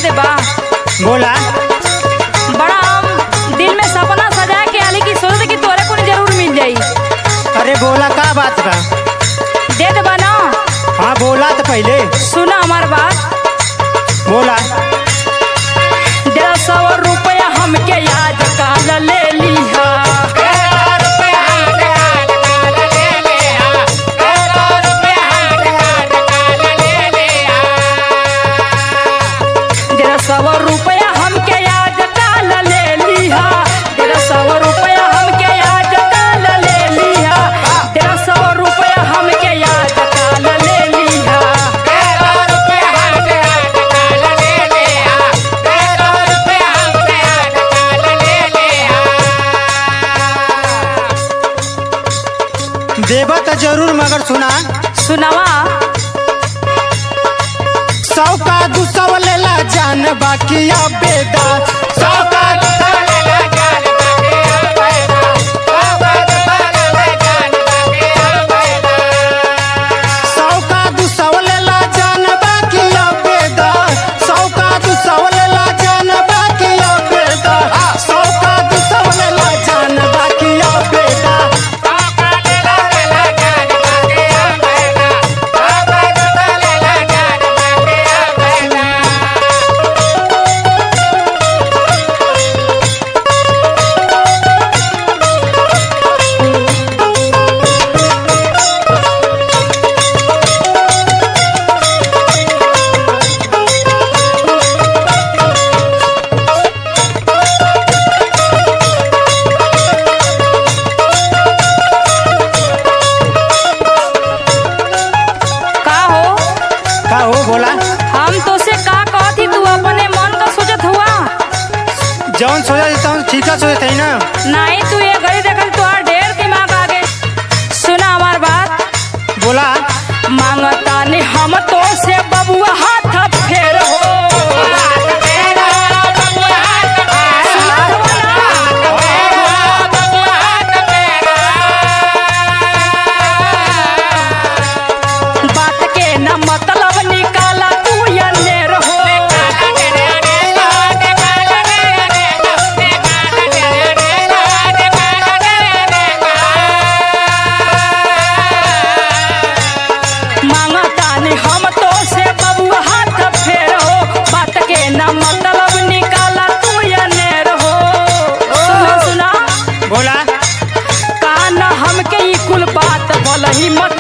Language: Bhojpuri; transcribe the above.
देबा। बोला। बड़ा हम दिल में सपना सजा के आली की सोचते कि तोरे को जरूर मिल जाई। अरे बोला का बात बा? दे देबा ना? हाँ बोला तो पहले। सुना हमार बात। बोला। 150 रुपया हमके याद काल ले लिहा। 150 रुपया हमके याद काल ले लिहा। 150 रुपया हमके याद काल ले लिहा। 150 रुपया हमके याद काल ले लिहा। देबा तो जरूर मगर सुना। सुनावा। 100 का 200 लेला जान बाकी अब बेदा। 100 का 200 लेला जान बाकी अब बेदा। 100 का 200 लेला जान बाकी अब बेदा। 100 का 200 लेला जान बाकी अब बेदा। 100 का 200 लेला जान बाकी अब बेदा। का हो बोला। हम तो से का कहती तू अपने मन का सोचत हुआ। जौन सोचा देता हूँ ठीक है सोचते है ना। नहीं तू ये घड़ी देखल तो ढेर दिमाग आगे। सुना हमार बात। बोला। मांगता ने हम तो से बबुआ हाथ फेर हो। बात के न मतलब निकाला तू अन्नेर हो। मांगता ने हम तो से बबुआ हाथ फेर हो। बात के न मतलब निकाला तू अन्नेर हो। सुना सुना। बोला। कान हमके ई कुल बात बोलही मत